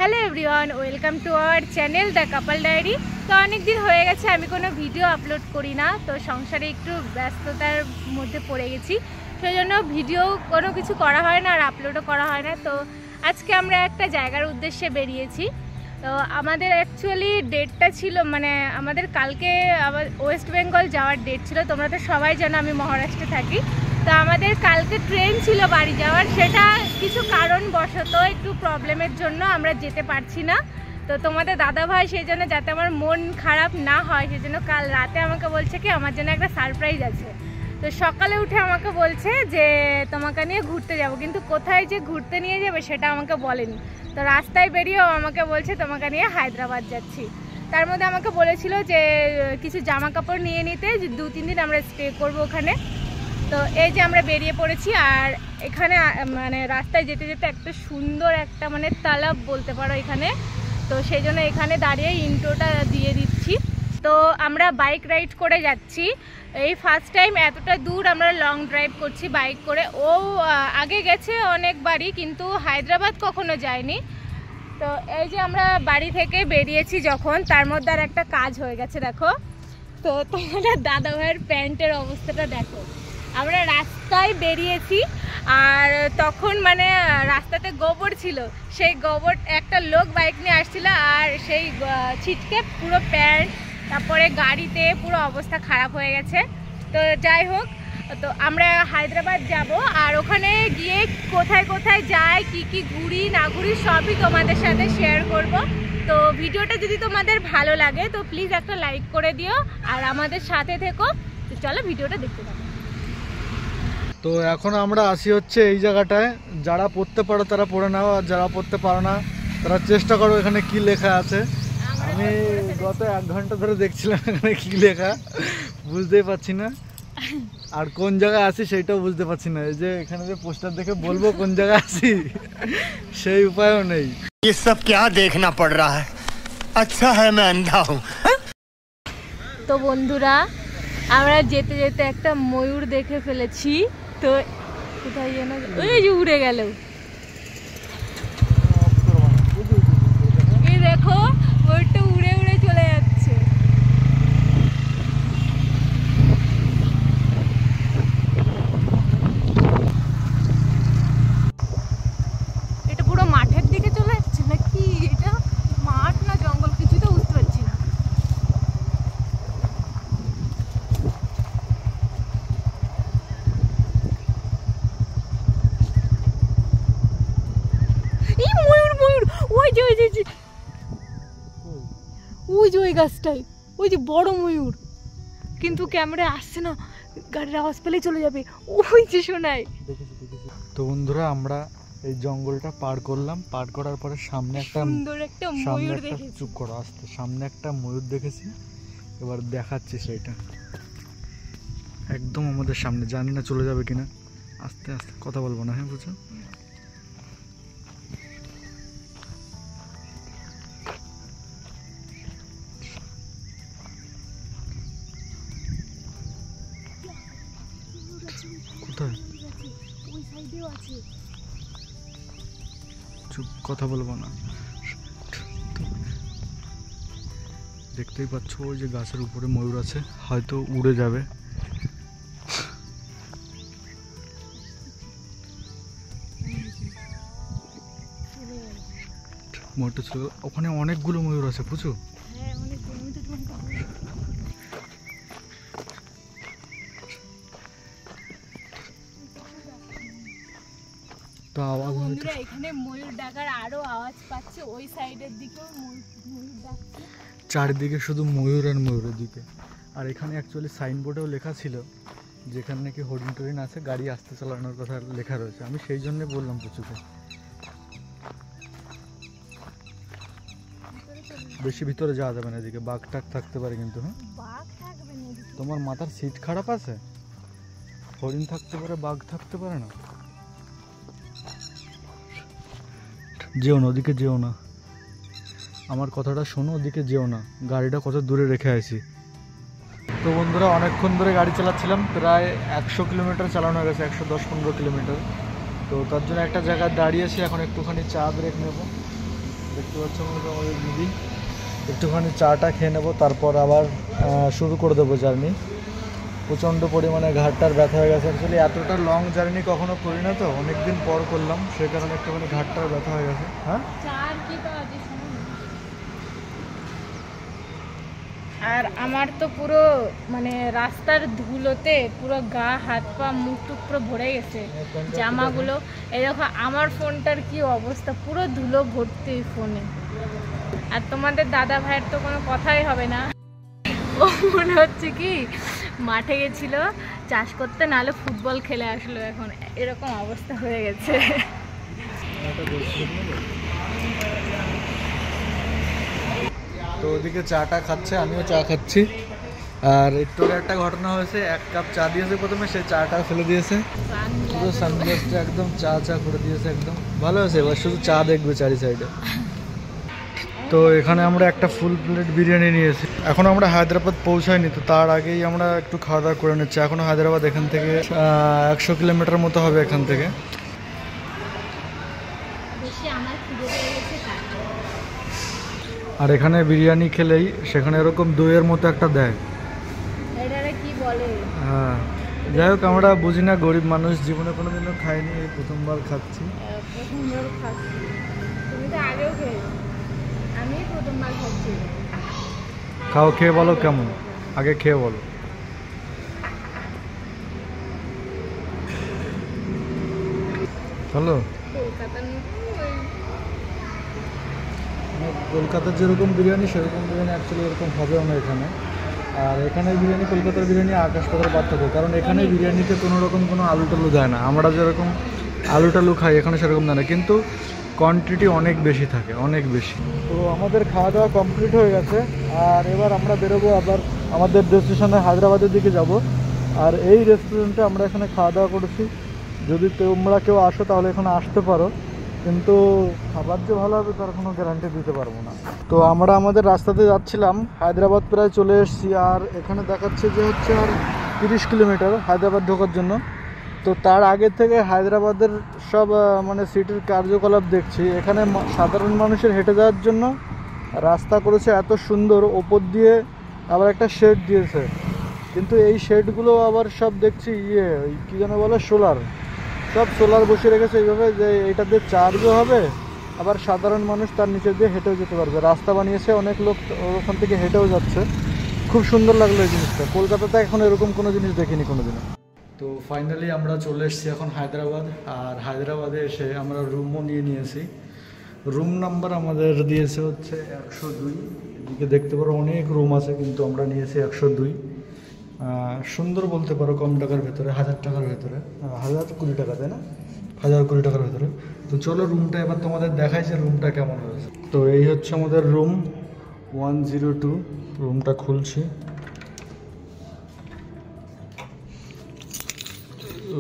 Hello everyone, welcome to our channel the couple diary. তো অনেক দিন হয়ে গেছে আমি কোনো ভিডিও আপলোড করি না, তো সংসারে একটু ব্যস্ততার মধ্যে পড়ে গেছি, সেই জন্য ভিডিও কোনো কিছু করা হয় না আর আপলোডও করা হয় না। তো আজকে আমরা একটা জায়গার উদ্দেশ্যে বেরিয়েছি। তো আমাদের অ্যাকচুয়ালি ডেটটা ছিল, মানে আমাদের কালকে আবার ওয়েস্ট বেঙ্গল যাওয়ার ডেট ছিল। তোমরা তো সবাই জানো আমি মহারাষ্ট্রে থাকি। তো আমাদের কালকে ট্রেন ছিল বাড়ি যাওয়ার, সেটা কিছু কারণবশত একটু প্রবলেমের জন্য আমরা যেতে পারছি না। তো তোমাদের দাদাভাই সেই জন্য, যাতে আমার মন খারাপ না হয় সেই জন্য কাল রাতে আমাকে বলছে কি আমার জন্য একটা সারপ্রাইজ আছে। তো সকালে উঠে আমাকে বলছে যে তোমাকে নিয়ে ঘুরতে যাব, কিন্তু কোথায় যে ঘুরতে নিয়ে যাবে সেটা আমাকে বলেনি। তো রাস্তায় বেরিয়েও আমাকে বলছে তোমাকে নিয়ে হায়দ্রাবাদ যাচ্ছি। তার মধ্যে আমাকে বলেছিল যে কিছু জামা কাপড় নিয়ে নিতে, যে 2-3 দিন আমরা স্টে করবো ওখানে। তো এই যে আমরা বেরিয়ে পড়েছি, আর এখানে মানে রাস্তায় যেতে যেতে একটা সুন্দর একটা মানে তালাব বলতে পারো এখানে। তো সেই জন্য এখানে দাঁড়িয়ে ইন্ট্রোটা দিয়ে দিচ্ছি। তো আমরা বাইক রাইড করে যাচ্ছি, এই ফার্স্ট টাইম এতটা দূর আমরা লং ড্রাইভ করছি বাইক করে। ও আগে গেছে অনেকবারই, কিন্তু হায়দ্রাবাদ কখনো যায়নি। তো এই যে আমরা বাড়ি থেকে বেরিয়েছি যখন, তার মধ্যে আর একটা কাজ হয়ে গেছে দেখো। তো তোমাদের দাদাভাইয়ের প্যান্টের অবস্থাটা দেখো। আমরা রাস্তায় বেরিয়েছি আর তখন মানে রাস্তাতে গোবর ছিল, সেই গোবর একটা লোক বাইক নিয়ে আসছিল আর সেই ছিটকে পুরো প্যান্ট, তারপরে গাড়িতে পুরো অবস্থা খারাপ হয়ে গেছে। তো যাই হোক, তো আমরা হায়দ্রাবাদ যাব আর ওখানে গিয়ে কোথায় কোথায় যাই, কি কি ঘুরি না ঘুরি সবই তোমাদের সাথে শেয়ার করব। তো ভিডিওটা যদি তোমাদের ভালো লাগে তো প্লিজ একটা লাইক করে দিও আর আমাদের সাথে থেকো। তো চলো ভিডিওটা দেখতে থাকো। তো এখন আমরা আসি হচ্ছে এই জায়গাটায়, যারা পড়তে পারো তারা পড়ে নাও, আর যারা পড়তে পারো না তারা চেষ্টা করো এখানে কি লেখা আছে। আমি গত 1 ঘন্টা ধরে দেখছিলাম এখানে কি লেখা, বুঝতেই পারছি না, আর কোন জায়গায় আছি সেটাও বুঝতে পারছি না। এই যে এখানে যে পোস্টার দেখে বলবো কোন জায়গায় আছি সেই উপায়ও নেই। ये सब क्या देखना पड़ रहा है, अच्छा है मैं अंधा हूँ। তো বন্ধুরা, আমরা যেতে যেতে একটা ময়ূর দেখে ফেলেছি। তো কোথায় যেন ওই যে উড়ে গেল, এই দেখো ময়ূরটা উড়ে উড়ে চলে যাচ্ছে। এটা পুরো মাঠের দিকে চলে যাচ্ছে নাকি, এটা মাঠ না জঙ্গল কিছু তো বুঝতে পারছি না। ওই যে ওই গাছটাই, ওই যে বড় ময়ূর, কিন্তু ক্যামেরা আসছে না, গাড়ির আওয়াজ পেলেই চলে যাবে। ওই যে শোনায়। তো বন্ধুরা, আমরা এই জঙ্গলটা পার করলাম, পার করার পরে সামনে একটা ময়ূর দেখেছি। চুপ করো, আসতে সামনে একটা ময়ূর দেখেছি। এবার দেখাচ্ছি সেইটা একদম আমাদের সামনে, জানি না চলে যাবে কিনা। আস্তে আস্তে কথা বলবো না, হ্যাঁ বুঝছো। চুপ, কথা বলবো না। দেখতেই পাচ্ছ ওই যে গাছের উপরে ময়ূর আছে, হয়তো উড়ে যাবে। ময়ূরটা চলে গেল। ওখানে অনেকগুলো ময়ূর আছে বুঝছো। তো আওয়াজ বন্ধুরা, এখানে ময়ূর ডাকার আরো আওয়াজ পাচ্ছে, ওই সাইডের দিকেও ময়ূর ডাকছে। চারিদিকে শুধু ময়ূর আর ময়ূরের দিকে। আর এখানে অ্যাকচুয়ালি সাইনবোর্ডেও লেখা ছিল যেখানে নাকি হরিণ টরিণ আছে, গাড়ি আসতে চালানোর কথা লেখা রয়েছে। আমি সেই জন্য বললাম পুচুকে বেশি ভিতরে যাওয়া যাবে না, এদিকে বাঘ টাক থাকতে পারে কিন্তু। হ্যাঁ, তোমার মাথার সিট খারাপ আছে, হরিণ থাকতে পারে, বাঘ থাকতে পারে না। যেও না ওদিকে, যেও না, আমার কথাটা শোনো, ওদিকে যেও না, গাড়িটা কত দূরে রেখে আসি। তো বন্ধুরা, অনেকক্ষণ ধরে গাড়ি চালাচ্ছিলাম, প্রায় 100 কিলোমিটার চালানো গেছে, 110-15 কিলোমিটার। তো তার জন্য একটা জায়গায় দাঁড়িয়েছি, এখন একটুখানি চা ব্রেক নেব। দেখতে পাচ্ছেন আমাদের দিদি। একটুখানি চাটা খেয়ে নেবো, তারপর আবার শুরু করে দেবো জার্নি। প্রচণ্ড পরিমাণে ঘাটটার ব্যথা হয়ে গেছে। অ্যাকচুয়ালি এতটা লং জার্নি কখনো করি না, তো অনেকদিন পর করলাম, সেই কারণে একটুখানি ঘাটটার ব্যথা হয়ে গেছে। হ্যাঁ, আর আমার তো পুরো মানে রাস্তার ধুলোতে পুরো গা হাত পা মুখ টুক পুরো ভরে গেছে, জামাগুলো। এই দেখো আমার ফোনটার কি অবস্থা, পুরো ধুলো ভর্তি ফোনে। আর তোমাদের দাদা ভাইয়ের তো কোনো কথাই হবে না, ও মনে হচ্ছে কি মাঠে গেছিল চাষ করতে, নাহলে ফুটবল খেলে আসলো, এখন এরকম অবস্থা হয়ে গেছে। তো ওদিকে চাটা খাচ্ছে, আমিও চা খাচ্ছি। আর একটু একটা ঘটনা হয়েছে, 1 কাপ চা দিয়েছে প্রথমে, সে চাটা ফেলে দিয়েছে, পুরো সানগ্লাসটা একদম চা চা করে দিয়েছে একদম। ভালো হয়েছে, এবার শুধু চা দেখবে চারি সাইডে। তো এখানে আমরা একটা ফুল প্লেট বিরিয়ানি নিয়েছি। এখন আমরা হায়দ্রাবাদ পৌঁছাইনি, তো তার আগেই আমরা একটু খাওয়া দাওয়া করে নিচ্ছি। এখনও হায়দ্রাবাদ এখান থেকে 100 কিলোমিটার মতো হবে এখান থেকে। আর এখানে বিরিয়ানি খেলেই সেখানে এরকম দইয়ের মতো একটা দেয়, কি বলে। হ্যাঁ, যাই হোক, আমরা বুঝি না, গরিব মানুষ, জীবনে কোনোদিনও খাইনি, এই প্রথমবার খাচ্ছি। তুমি তো আগেও খেয়েছো, আমি প্রথমবার খাচ্ছি। খাও, খেয়ে বলো কেমন, আগে খেয়ে বলো। হ্যালো, কলকাতার যেরকম বিরিয়ানি সেরকম বিরিয়ানি অ্যাকচুয়ালি এরকম হবেও না এখানে। আর এখানে বিরিয়ানি, কলকাতার বিরিয়ানি আকাশ পাতাল পার্থক্য, কারণ এখানে বিরিয়ানিতে কোনো রকম কোনো আলু টালু দেয় না। আমরা যেরকম আলু টালু খাই এখানে সেরকম দেয় না, কিন্তু কোয়ান্টিটি অনেক বেশি থাকে, অনেক বেশি। তো আমাদের খাওয়া দাওয়া কমপ্লিট হয়ে গেছে, আর এবার আমরা বেরোবো আবার আমাদের ডেস্টিনেশনে হায়দ্রাবাদের দিকে যাব। আর এই রেস্টুরেন্টে আমরা এখানে খাওয়া দাওয়া করেছি। যদি তোমরা কেউ আসো তাহলে এখানে আসতে পারো, কিন্তু খাবার যে ভালো হবে তার কোনো গ্যারান্টি দিতে পারবো না। তো আমরা আমাদের রাস্তাতে যাচ্ছিলাম, হায়দ্রাবাদ প্রায় চলে এসেছি। আর এখানে দেখাচ্ছে যে হচ্ছে আর 30 কিলোমিটার হায়দ্রাবাদ ঢোকার জন্য। তো তার আগে থেকে হায়দ্রাবাদের সব মানে সিটির কার্যকলাপ দেখছি। এখানে সাধারণ মানুষের হেঁটে যাওয়ার জন্য রাস্তা করেছে এত সুন্দর, ওপর দিয়ে আবার একটা শেড দিয়েছে, কিন্তু এই শেডগুলো আবার সব দেখছি কী যেন বলে, সোলার, সব সোলার বসিয়ে রেখেছে এইভাবে যে এটাতে চার্জও হবে, আবার সাধারণ মানুষ তার নিচে দিয়ে হেঁটেও যেতে পারবে। রাস্তা বানিয়েছে, অনেক লোক ওখান থেকে হেঁটেও যাচ্ছে। খুব সুন্দর লাগলো এই জিনিসটা। কলকাতাতে এখন এরকম কোনো জিনিস দেখিনি কোনোদিনও। তো ফাইনালি আমরা চলে এসেছি এখন হায়দ্রাবাদ। আর হায়দ্রাবাদে এসে আমরা রুমও নিয়েছি। রুম নাম্বার আমাদের দিয়েছে হচ্ছে 102। এদিকে দেখতে পারো অনেক রুম আছে, কিন্তু আমরা নিয়েছি 102। সুন্দর বলতে পারো, কম টাকার ভেতরে, 1000 টাকার ভেতরে, 1020 টাকা, তাই না? 1020 টাকার ভেতরে। তো চলো রুমটা এবার তোমাদের দেখাই যে রুমটা কেমন হয়েছে। তো এই হচ্ছে আমাদের রুম 102। রুমটা খুলছি।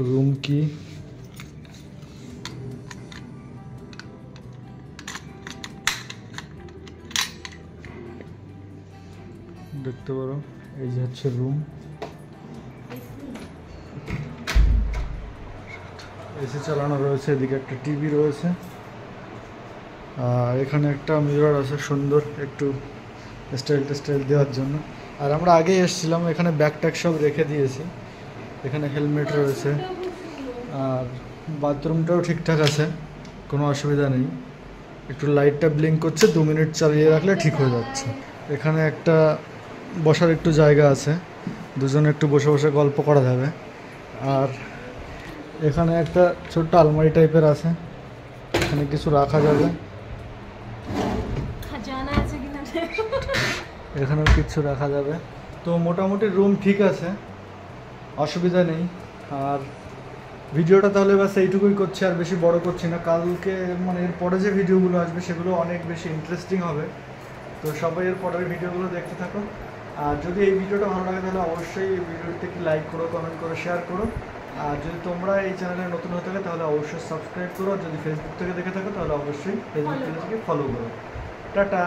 রুম কি দেখতে পারো, এই যে হচ্ছে রুম। এসি চালানো রয়েছে, এদিকে একটা টিভি রয়েছে, আর এখানে একটা মিরর আছে সুন্দর, একটু স্টাইল দেওয়ার জন্য। আর আমরা আগে এসেছিলাম, এখানে ব্যাগ ট্যাগ সব রেখে দিয়েছি। এখানে হেলমেট রয়েছে, আর বাথরুমটাও ঠিকঠাক আছে, কোনো অসুবিধা নেই। একটু লাইটটা ব্লিঙ্ক করছে, 2 মিনিট চালিয়ে রাখলে ঠিক হয়ে যাচ্ছে। এখানে একটা বসার একটু জায়গা আছে, দুজনে একটু বসে বসে গল্প করা যাবে। আর এখানে একটা ছোট্ট আলমারি টাইপের আছে, এখানে কিছু রাখা যাবে। এখানেও কিছু রাখা যাবে। তো মোটামুটি রুম ঠিক আছে, অসুবিধা নেই। আর ভিডিওটা তাহলে বাস এইটুকুই করছি, আর বেশি বড় করছি না। কালকে মানে এর পরে যে ভিডিওগুলো আসবে সেগুলো অনেক বেশি ইন্টারেস্টিং হবে। তো সবাই এর পরের ভিডিওগুলো দেখতে থাকো। আর যদি এই ভিডিওটা ভালো লাগে তাহলে অবশ্যই এই ভিডিওটিকে লাইক করো, কমেন্ট করো, শেয়ার করো। আর যদি তোমরা এই চ্যানেলে নতুন হয়ে থাকে তাহলে অবশ্যই সাবস্ক্রাইব করো। যদি ফেসবুক থেকে দেখে থাকো তাহলে অবশ্যই ফেসবুক পেজটিকে ফলো করো। টাটা।